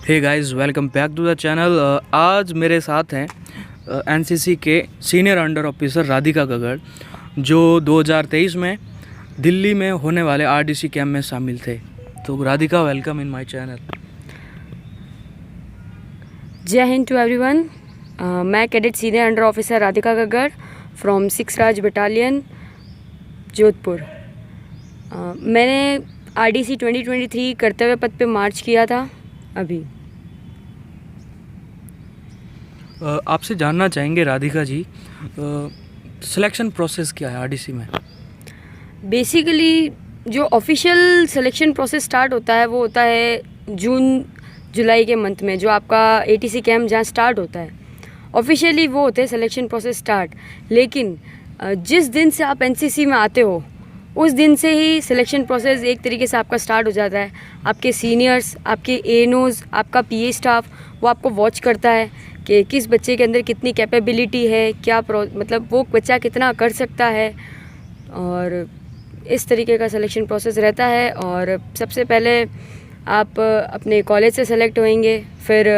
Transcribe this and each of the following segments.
Hey guys, welcome back to the channel. आज मेरे साथ हैं एनसीसी के senior under officer Radhika Gagad, जो 2023 में दिल्ली में होने वाले आरडीसी कैंप में शामिल थे। तो Radhika, welcome in my channel. जय हिंद टू एवरीवन। मैं cadet senior under officer Radhika Gagad from 6 Raj battalion Jodhpur. मैंने आरडीसी 2023 कर्तव्य पथ पे मार्च किया था। अभी आपसे जानना चाहेंगे राधिका जी, सिलेक्शन प्रोसेस क्या है आरडीसी में? बेसिकली जो ऑफिशियल सिलेक्शन प्रोसेस स्टार्ट होता है वो होता है जून जुलाई के मंथ में, जो आपका एटीसी कैंप जहाँ स्टार्ट होता है। ऑफिशियली वो होते हैं सिलेक्शन प्रोसेस स्टार्ट। लेकिन जिस दिन से आप एनसीसी में आते हो उस दिन से ही सिलेक्शन प्रोसेस एक तरीके से आपका स्टार्ट हो जाता है। आपके सीनियर्स, आपके एएनओज, आपका पीए स्टाफ वो आपको वॉच करता है कि किस बच्चे के अंदर कितनी कैपेबिलिटी है, क्या मतलब वो बच्चा कितना कर सकता है, और इस तरीके का सिलेक्शन प्रोसेस रहता है। और सबसे पहले आप अपने कॉलेज से सेलेक्ट होंगे, फिर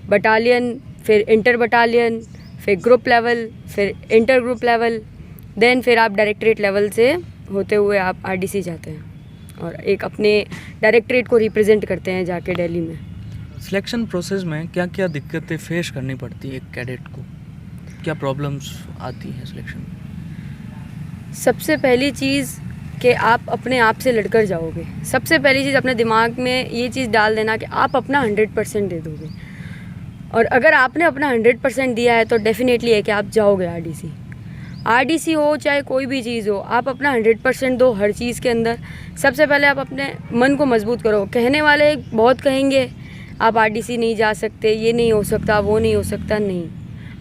बटालियन, फिर इंटर बटालियन, फिर ग्रुप लेवल, फिर इंटर ग्रुप लेवल, देन फिर आप डायरेक्टरेट लेवल से होते हुए आप आरडीसी जाते हैं और एक अपने डायरेक्टरेट को रिप्रेजेंट करते हैं जाके दिल्ली में। सिलेक्शन प्रोसेस में क्या क्या दिक्कतें फेस करनी पड़ती है एक कैडेट को? क्या प्रॉब्लम्स आती हैं सिलेक्शन में? सबसे पहली चीज़ कि आप अपने आप से लड़कर जाओगे। सबसे पहली चीज़ अपने दिमाग में ये चीज़ डाल देना कि आप अपना 100% दे दोगे, और अगर आपने अपना 100% दिया है तो डेफिनेटली है कि आप जाओगे आरडीसी हो चाहे कोई भी चीज़ हो, आप अपना 100% दो हर चीज़ के अंदर। सबसे पहले आप अपने मन को मजबूत करो। कहने वाले बहुत कहेंगे आप आरडीसी नहीं जा सकते, ये नहीं हो सकता, वो नहीं हो सकता। नहीं,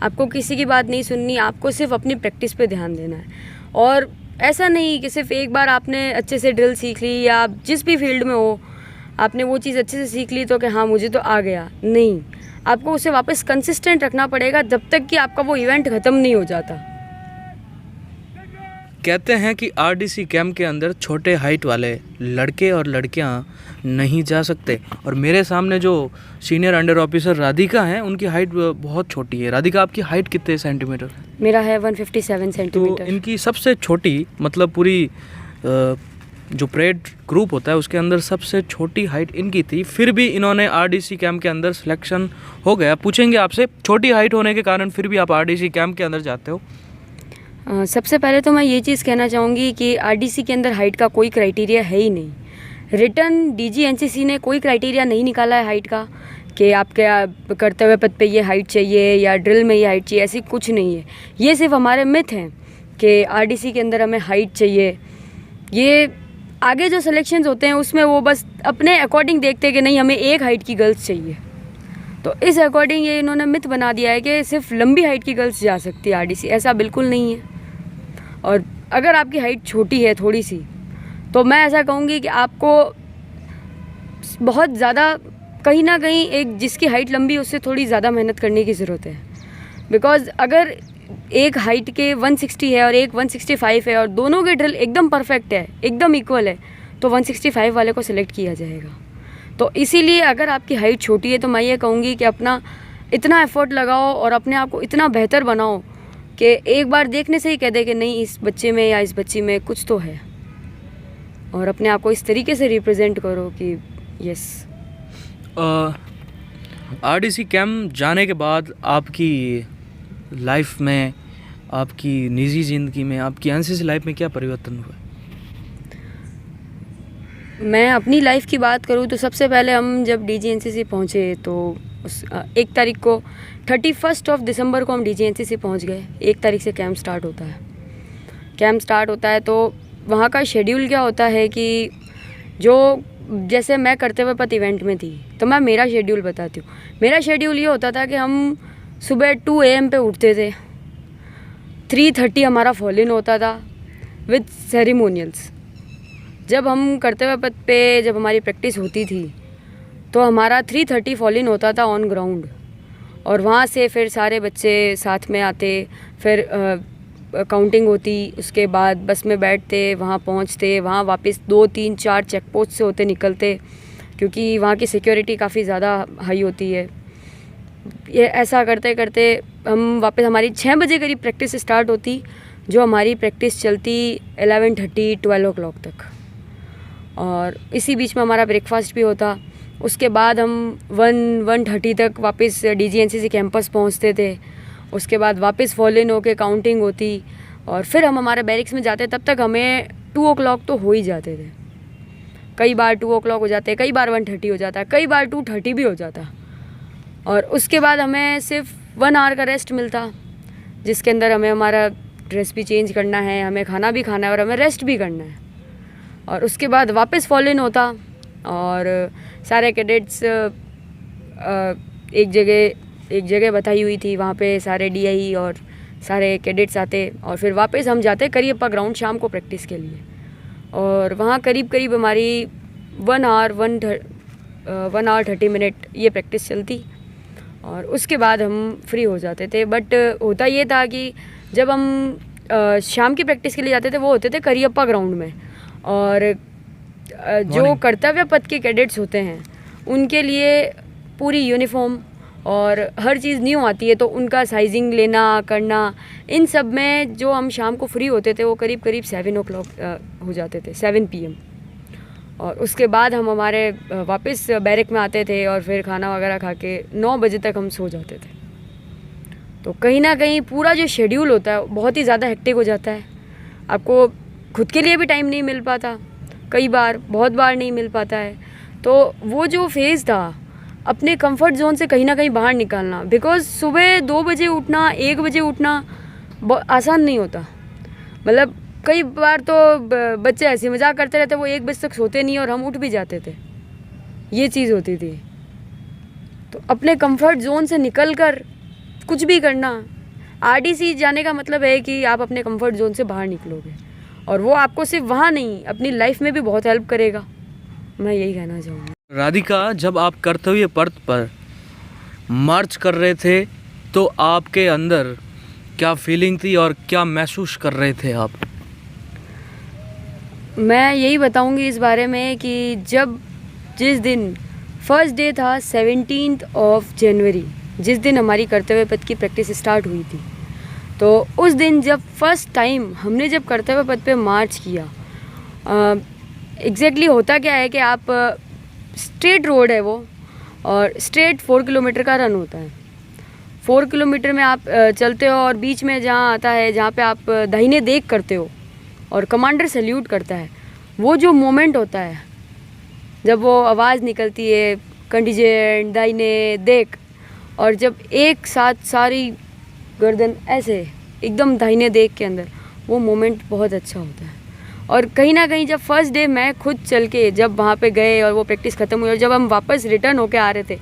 आपको किसी की बात नहीं सुननी, आपको सिर्फ अपनी प्रैक्टिस पे ध्यान देना है। और ऐसा नहीं कि सिर्फ एक बार आपने अच्छे से ड्रिल सीख ली या आप जिस भी फील्ड में हो आपने वो चीज़ अच्छे से सीख ली तो कि हाँ मुझे तो आ गया। नहीं, आपको उसे वापस कंसिस्टेंट रखना पड़ेगा जब तक कि आपका वो इवेंट ख़त्म नहीं हो जाता। कहते हैं कि आरडीसी कैंप के अंदर छोटे हाइट वाले लड़के और लड़कियां नहीं जा सकते, और मेरे सामने जो सीनियर अंडर ऑफिसर राधिका हैं उनकी हाइट बहुत छोटी है। राधिका, आपकी हाइट कितने सेंटीमीटर? मेरा है 157 सेंटीमीटर। तो इनकी सबसे छोटी, मतलब पूरी जो परेड ग्रुप होता है उसके अंदर सबसे छोटी हाइट इनकी थी, फिर भी इन्होंने आरडीसी कैंप के अंदर सिलेक्शन हो गया। पूछेंगे आपसे, छोटी हाइट होने के कारण फिर भी आप आरडीसी कैंप के अंदर जाते हो? सबसे पहले तो मैं ये चीज़ कहना चाहूँगी कि आरडीसी के अंदर हाइट का कोई क्राइटेरिया है ही नहीं। रिटर्न डीजी एनसीसी ने कोई क्राइटेरिया नहीं निकाला है हाइट का कि आपके कर्तव्य पथ पे ये हाइट चाहिए या ड्रिल में ये हाइट चाहिए, ऐसी कुछ नहीं है। ये सिर्फ हमारे मिथ हैं कि आरडीसी के अंदर हमें हाइट चाहिए। ये आगे जो सिलेक्शंस होते हैं उसमें वो बस अपने अकॉर्डिंग देखते हैं कि नहीं हमें एक हाइट की गर्ल्स चाहिए, तो इस अकॉर्डिंग ये इन्होंने मिथ बना दिया है कि सिर्फ लंबी हाइट की गर्ल्स जा सकती है आरडीसी। ऐसा बिल्कुल नहीं है। और अगर आपकी हाइट छोटी है थोड़ी सी, तो मैं ऐसा कहूँगी कि आपको बहुत ज़्यादा कहीं ना कहीं एक जिसकी हाइट लंबी है उससे थोड़ी ज़्यादा मेहनत करने की ज़रूरत है। बिकॉज़ अगर एक हाइट के 160 है और एक 165 है और दोनों के ड्रिल एकदम परफेक्ट है, एकदम इक्वल है, तो 165 वाले को सिलेक्ट किया जाएगा। तो इसीलिए अगर आपकी हाइट छोटी है तो मैं ये कहूँगी कि अपना इतना एफर्ट लगाओ और अपने आप को इतना बेहतर बनाओ कि एक बार देखने से ही कह दे कि नहीं इस बच्चे में या इस बच्ची में कुछ तो है, और अपने आप को इस तरीके से रिप्रेजेंट करो कि यस। आरडीसी कैंप जाने के बाद आपकी लाइफ में, आपकी निजी ज़िंदगी में, आपकी एनसीसी लाइफ में क्या परिवर्तन हुआ? मैं अपनी लाइफ की बात करूँ तो सबसे पहले हम जब डीजी एनसीसी पहुँचे तो उस 1 तारीख को 31 दिसंबर को हम डीजी एनसीसी पहुँच गए। 1 तारीख से कैंप स्टार्ट होता है। कैंप स्टार्ट होता है तो वहाँ का शेड्यूल क्या होता है कि जो जैसे मैं कर्तव्य पथ इवेंट में थी तो मैं मेरा शेड्यूल बताती हूँ। मेरा शेड्यूल ये होता था कि हम सुबह 2 AM पे उठते थे, 3:30 हमारा फॉल इन होता था विद सेरेमोनियल्स। जब हम कर्तव्य पथ पे जब हमारी प्रैक्टिस होती थी तो हमारा 3:30 फॉल इन होता था ऑन ग्राउंड, और वहाँ से फिर सारे बच्चे साथ में आते, फिर काउंटिंग होती, उसके बाद बस में बैठते, वहाँ पहुँचते, वहाँ वापस 2 3 4 चेक पोस्ट से होते निकलते, क्योंकि वहाँ की सिक्योरिटी काफ़ी ज़्यादा हाई होती है। ये ऐसा करते करते हम वापस, हमारी 6 बजे करीब प्रैक्टिस स्टार्ट होती, जो हमारी प्रैक्टिस चलती 11:30 12 o'clock तक, और इसी बीच में हमारा ब्रेकफास्ट भी होता। उसके बाद हम 1:30 तक वापस DGNCC कैंपस पहुंचते थे। उसके बाद वापस फॉल इन होके काउंटिंग होती और फिर हम हमारे बैरिक्स में जाते। तब तक हमें 2 o'clock तो हो ही जाते थे। कई बार 2 o'clock हो जाते, कई बार 1:30 हो जाता, कई बार 2:30 भी हो जाता। और उसके बाद हमें सिर्फ 1 hour का रेस्ट मिलता, जिसके अंदर हमें हमारा ड्रेस भी चेंज करना है, हमें खाना भी खाना है और हमें रेस्ट भी करना है। और उसके बाद वापस फॉल इन होता और सारे कैडेट्स एक जगह बताई हुई थी, वहाँ पे सारे DI और सारे कैडेट्स आते और फिर वापस हम जाते करियप्पा ग्राउंड शाम को प्रैक्टिस के लिए। और वहाँ करीब हमारी 1 hour 30 minute ये प्रैक्टिस चलती और उसके बाद हम फ्री हो जाते थे। बट होता ये था कि जब हम शाम की प्रैक्टिस के लिए जाते थे वो होते थे करियप्पा ग्राउंड में, और जो कर्तव्य पथ के कैडेट्स होते हैं उनके लिए पूरी यूनिफॉर्म और हर चीज़ न्यू आती है, तो उनका साइजिंग लेना करना, इन सब में जो हम शाम को फ्री होते थे वो करीब 7 o'clock हो जाते थे, 7 PM। और उसके बाद हम हमारे वापस बैरक में आते थे और फिर खाना वगैरह खा के 9 बजे तक हम सो जाते थे। तो कहीं ना कहीं पूरा जो शेड्यूल होता है बहुत ही ज़्यादा हेक्टिक हो जाता है। आपको खुद के लिए भी टाइम नहीं मिल पाता, कई बार बहुत बार नहीं मिल पाता है। तो वो जो फेज़ था अपने कंफर्ट जोन से कहीं ना कहीं बाहर निकालना, बिकॉज़ सुबह 2 बजे उठना, 1 बजे उठना आसान नहीं होता। मतलब कई बार तो बच्चे ऐसे मजाक करते रहते, वो 1 बजे तक सोते नहीं और हम उठ भी जाते थे, ये चीज़ होती थी। तो अपने कंफर्ट जोन से निकल कर कुछ भी करना, RDC जाने का मतलब है कि आप अपने कंफर्ट जोन से बाहर निकलोगे, और वो आपको सिर्फ वहाँ नहीं अपनी लाइफ में भी बहुत हेल्प करेगा। मैं यही कहना चाहूँगी। राधिका, जब आप कर्तव्य पथ पर मार्च कर रहे थे तो आपके अंदर क्या फीलिंग थी और क्या महसूस कर रहे थे आप? मैं यही बताऊंगी इस बारे में कि जिस दिन फर्स्ट डे था 17 जनवरी, जिस दिन हमारी कर्तव्य पथ की प्रैक्टिस स्टार्ट हुई थी, तो उस दिन जब फर्स्ट टाइम हमने जब कर्तव्य पथ पे मार्च किया, एग्जैक्टली होता क्या है कि आप स्ट्रेट रोड है वो, और स्ट्रेट 4 किलोमीटर का रन होता है। 4 किलोमीटर में आप चलते हो और बीच में जहाँ आता है जहाँ पे आप दाहिने देख करते हो और कमांडर सैल्यूट करता है, वो जो मोमेंट होता है जब वो आवाज़ निकलती है कंटीजेंट दाहिने देख, और जब एक साथ सारी गर्दन ऐसे एकदम दाहिने देख के अंदर, वो मोमेंट बहुत अच्छा होता है। और कहीं ना कहीं जब फर्स्ट डे मैं खुद चल के जब वहाँ पे गए और वो प्रैक्टिस ख़त्म हुई और जब हम वापस रिटर्न होके आ रहे थे,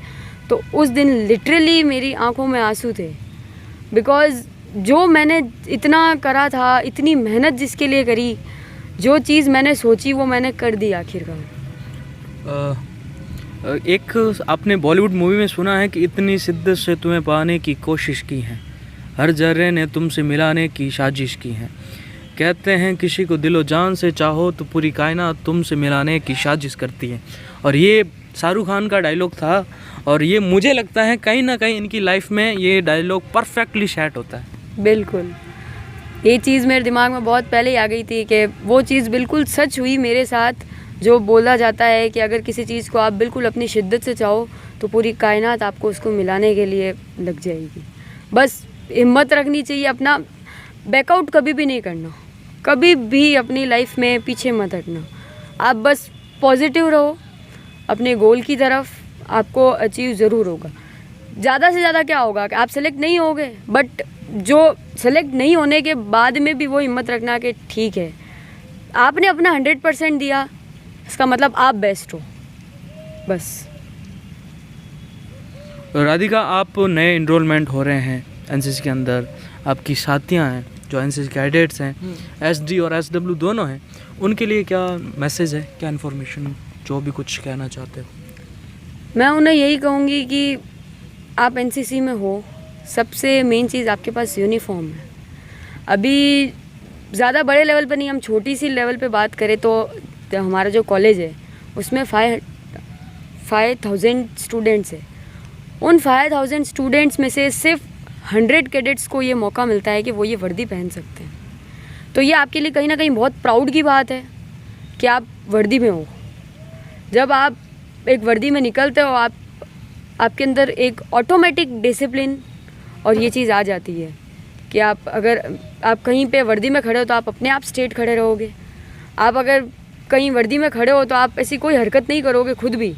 तो उस दिन लिटरली मेरी आंखों में आंसू थे, बिकॉज़ जो मैंने इतना करा था, इतनी मेहनत जिसके लिए करी, जो चीज़ मैंने सोची वो मैंने कर दी आखिरकार। एक आपने बॉलीवुड मूवी में सुना है कि इतनी शिद्दत से तुम्हें पाने की कोशिश की है, हर जर्रे ने तुमसे मिलाने की साजिश की है। कहते हैं किसी को दिलो जान से चाहो तो पूरी कायनात तुमसे मिलाने की साजिश करती है। और ये शाहरुख खान का डायलॉग था, और ये मुझे लगता है कहीं ना कहीं इनकी लाइफ में ये डायलॉग परफेक्टली सेट होता है। बिल्कुल, ये चीज़ मेरे दिमाग में बहुत पहले ही आ गई थी कि वो चीज़ बिल्कुल सच हुई मेरे साथ। जो बोला जाता है कि अगर किसी चीज़ को आप बिल्कुल अपनी शिद्दत से चाहो तो पूरी कायनात आपको उसको मिलाने के लिए लग जाएगी। बस हिम्मत रखनी चाहिए, अपना बैकआउट कभी भी नहीं करना, कभी भी अपनी लाइफ में पीछे मत हटना। आप बस पॉजिटिव रहो अपने गोल की तरफ, आपको अचीव ज़रूर होगा। ज़्यादा से ज़्यादा क्या होगा कि आप सेलेक्ट नहीं होगे, बट जो सेलेक्ट नहीं होने के बाद में भी वो हिम्मत रखना कि ठीक है आपने अपना 100% दिया, इसका मतलब आप बेस्ट हो। बस। राधिका, आप नए इनरोलमेंट हो रहे हैं एनसीसी के अंदर, आपकी साथियां हैं जो एनसीसी कैडेट्स हैं, SD और SW दोनों हैं, उनके लिए क्या मैसेज है, क्या इन्फॉर्मेशन, जो भी कुछ कहना चाहते हो? मैं उन्हें यही कहूँगी कि आप एनसीसी में हो, सबसे मेन चीज़ आपके पास यूनिफॉर्म है। अभी ज़्यादा बड़े लेवल पर नहीं, हम छोटी सी लेवल पे बात करें तो हमारा जो कॉलेज है उसमें 5000 स्टूडेंट्स है, उन 5000 स्टूडेंट्स में से सिर्फ 100 कैडेट्स को ये मौका मिलता है कि वो ये वर्दी पहन सकते हैं। तो ये आपके लिए कहीं ना कहीं बहुत प्राउड की बात है कि आप वर्दी में हो। जब आप एक वर्दी में निकलते हो, आपके अंदर एक ऑटोमेटिक डिसिप्लिन और ये चीज़ आ जाती है कि अगर आप कहीं पे वर्दी में खड़े हो तो आप अपने आप स्ट्रेट खड़े रहोगे। आप अगर कहीं वर्दी में खड़े हो तो आप ऐसी कोई हरकत नहीं करोगे खुद भी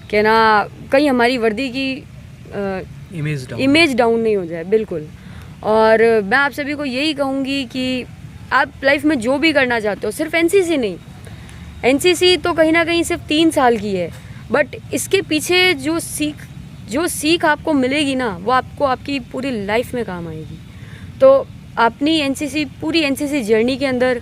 कि ना कहीं हमारी वर्दी की इमेज डाउन नहीं हो जाए। बिल्कुल। और मैं आप सभी को यही कहूँगी कि आप लाइफ में जो भी करना चाहते हो, सिर्फ एनसीसी नहीं, एनसीसी तो कहीं ना कहीं सिर्फ 3 साल की है, बट इसके पीछे जो सीख आपको मिलेगी ना, वो आपको आपकी पूरी लाइफ में काम आएगी। तो अपनी पूरी एनसीसी जर्नी के अंदर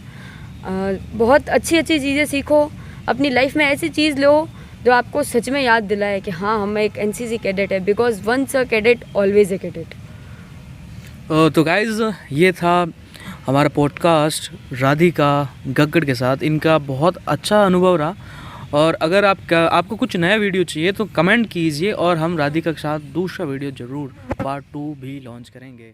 बहुत अच्छी चीज़ें सीखो, अपनी लाइफ में ऐसी चीज़ लो जो आपको सच में याद दिलाए कि हाँ, हम एक एनसीसी कैडेट है, because once a cadet always a cadet. तो गाइज़, ये था हमारा पॉडकास्ट राधिका गग्गड़ के साथ। इनका बहुत अच्छा अनुभव रहा, और अगर आपको कुछ नया वीडियो चाहिए तो कमेंट कीजिए, और हम राधिका के साथ दूसरा वीडियो ज़रूर पार्ट 2 भी लॉन्च करेंगे।